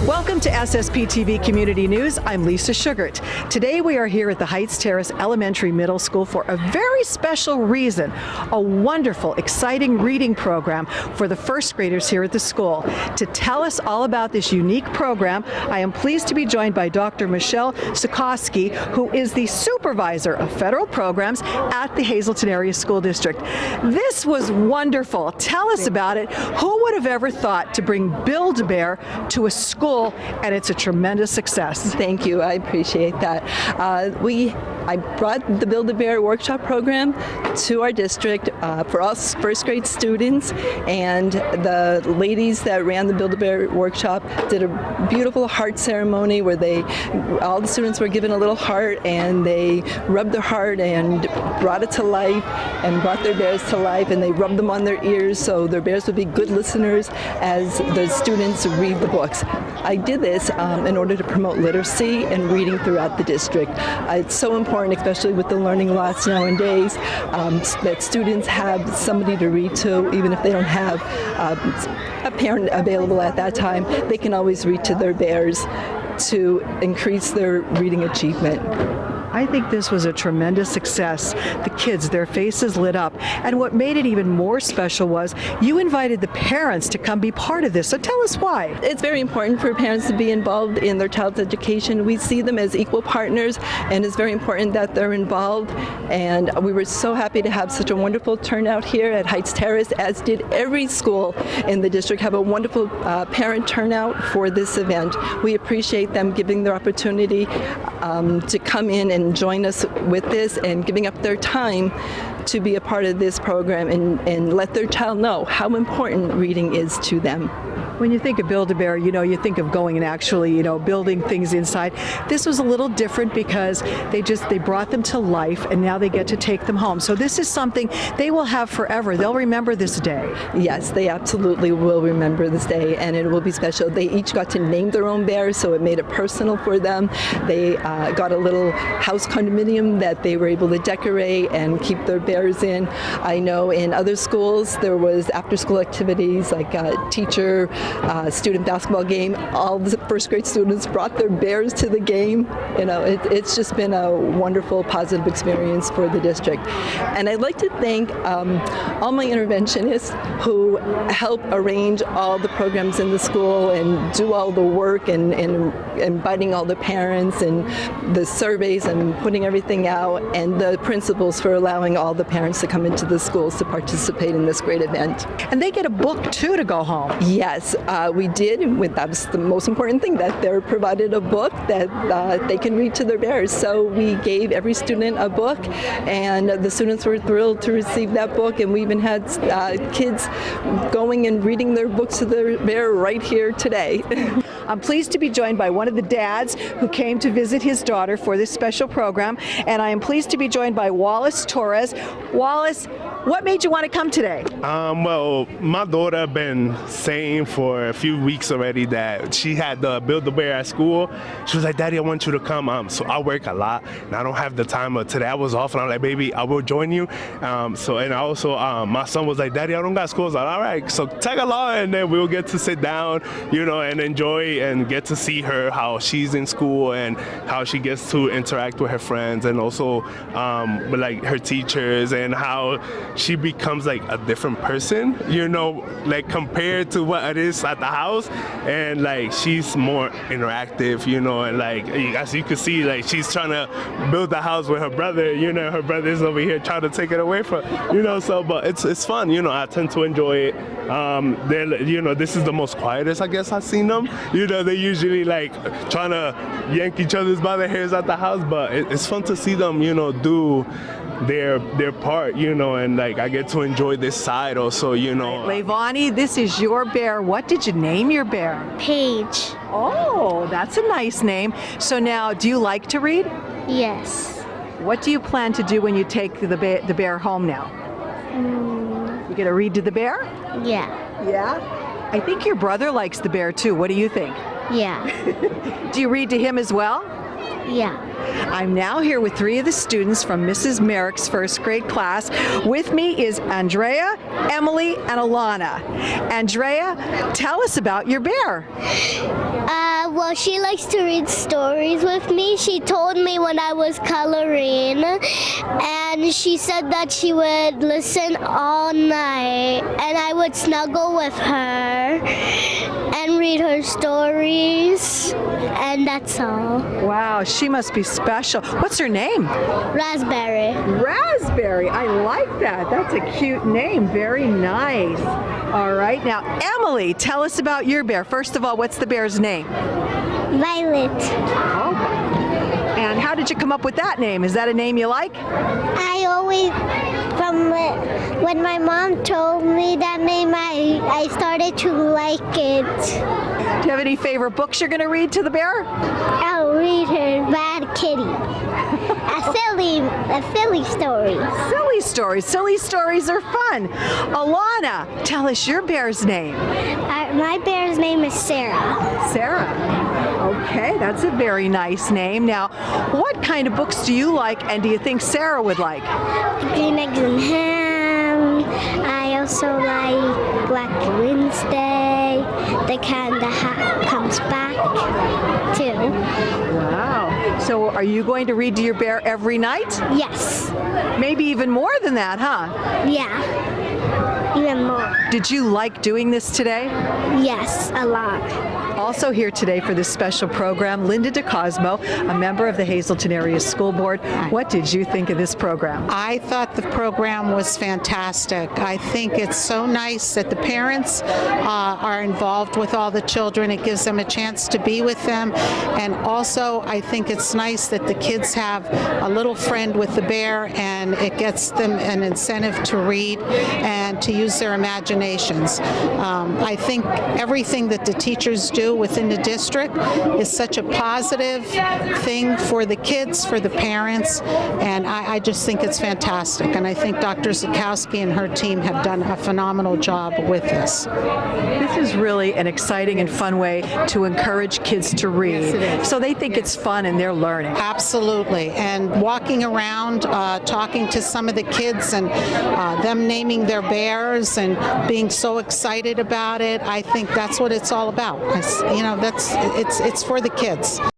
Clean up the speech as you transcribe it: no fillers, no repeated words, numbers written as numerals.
Welcome to SSPTV Community News. I'm Lisa Sugart. Today we are here at the Heights Terrace Elementary Middle School for a very special reason, a wonderful, exciting reading program for the first graders here at the school. To tell us all about this unique program, I am pleased to be joined by Dr. Michelle Sikorsky, who is the supervisor of federal programs at the Hazleton Area School District. This was wonderful. Tell us about it. Who would have ever thought to bring BuildABear to a school, and it's a tremendous success. Thank you. I appreciate that. I brought the BuildABear Workshop program to our district for us first grade students, and the ladies that ran the BuildABear Workshop did a beautiful heart ceremony where all the students were given a little heart, and they rubbed their heart and brought it to life and brought their bears to life, and they rubbed them on their ears so their bears would be good listeners as the students read the books. I did this in order to promote literacy and reading throughout the district. It's so important, especially with the learning loss nowadays, that students have somebody to read to, even if they don't have a parent available at that time. They can always read to their bears to increase their reading achievement. I think this was a tremendous success. The kids, their faces lit up. And what made it even more special was you invited the parents to come be part of this. So tell us why. It's very important for parents to be involved in their child's education. We see them as equal partners, and it's very important that they're involved. And we were so happy to have such a wonderful turnout here at Heights Terrace, as did every school in the district have a wonderful parent turnout for this event. We appreciate them giving their opportunity to come in and join us with this and giving up their time to be a part of this program and let their child know how important reading is to them. When you think of BuildABear, you think of going and actually, building things inside. This was a little different because they brought them to life, and now they get to take them home. So this is something they will have forever. They'll remember this day. Yes, they absolutely will remember this day, and it will be special. They each got to name their own bears, so it made it personal for them. They got a little house condominium that they were able to decorate and keep their bears in. I know in other schools there was after-school activities like teacher student basketball game. All the first grade students brought their bears to the game. It's just been a wonderful, positive experience for the district. And I'd like to thank all my interventionists who help arrange all the programs in the school and do all the work and inviting all the parents and the surveys and putting everything out, and the principals for allowing all the parents to come into the schools to participate in this great event. And they get a book too to go home. Yes. We did. That's the most important thing, that they're provided a book that they can read to their bears. So we gave every student a book, and the students were thrilled to receive that book. And we even had kids going and reading their books to their bear right here today. I'm pleased to be joined by one of the dads who came to visit his daughter for this special program, and I am pleased to be joined by Wallace Torres. Wallace, what made you want to come today? Well, my daughter been saying for a few weeks already that she had the BuildABear at school. She was like, "Daddy, I want you to come." So I work a lot, and I don't have the time. But today I was off, and I'm like, "Baby, I will join you." And also, my son was like, "Daddy, I don't got school." I was like, "All right, so tag along, and then we'll get to sit down, and enjoy and get to see her, how she's in school and how she gets to interact with her friends, and also with like her teachers, and how she becomes like a different person, like compared to what it is at the house. And like she's more interactive, and like as you can see, like she's trying to build the house with her brother. Her brother's over here trying to take it away from, so but it's fun. I tend to enjoy it. This is the most quietest I guess I've seen them. They usually like trying to yank each other's by their hairs at the house, but it's fun to see them, do their part, and like I get to enjoy this side also, Levani, this is your bear. What did you name your bear? Paige. Oh, that's a nice name. So now, do you like to read? Yes. What do you plan to do when you take the bear home now? You gonna read to the bear? Yeah. Yeah? I think your brother likes the bear too. What do you think? Yeah. Do you read to him as well? Yeah. I'm now here with 3 of the students from Mrs. Merrick's first grade class. With me is Andrea, Emily, and Alana. Andrea, tell us about your bear. Well, she likes to read stories with me. She told me when I was coloring, and she said that she would listen all night, and I would snuggle with her and read her stories, and that's all. Wow, she must be special. What's her name? Raspberry. Raspberry. I like that. That's a cute name. Very nice. All right. Now, Emily, tell us about your bear. First of all, what's the bear's name? Violet. Oh. And how did you come up with that name? Is that a name you like? I always, when my mom told me that name, I started to like it. Do you have any favorite books you're going to read to the bear? I'll read her Bad Kitty. A silly story. Silly stories. Silly stories are fun. Alana, tell us your bear's name. My bear's name is Sarah. Sarah. Okay, that's a very nice name. Now, what kind of books do you like and do you think Sarah would like? Green Eggs and Ham. I also like Black Wednesday. The Cat that comes back too. Wow. So are you going to read to your bear every night? Yes. Maybe even more than that, huh? Yeah. Even more. Did you like doing this today? Yes, a lot. Also here today for this special program, Linda DeCosmo, a member of the Hazleton Area School Board. What did you think of this program? I thought the program was fantastic. I think it's so nice that the parents are involved with all the children. It gives them a chance to be with them. And also, I think it's nice that the kids have a little friend with the bear, and it gets them an incentive to read and to use their imaginations. I think everything that the teachers do within the district is such a positive thing for the kids, for the parents, and I just think it's fantastic. And I think Dr. Zukowski and her team have done a phenomenal job with this. This is really an exciting and fun way to encourage kids to read. Yes, it is. So they think it's fun and they're learning. Absolutely. And walking around, talking to some of the kids and them naming their bears and being so excited about it, I think that's what it's all about. It's for the kids.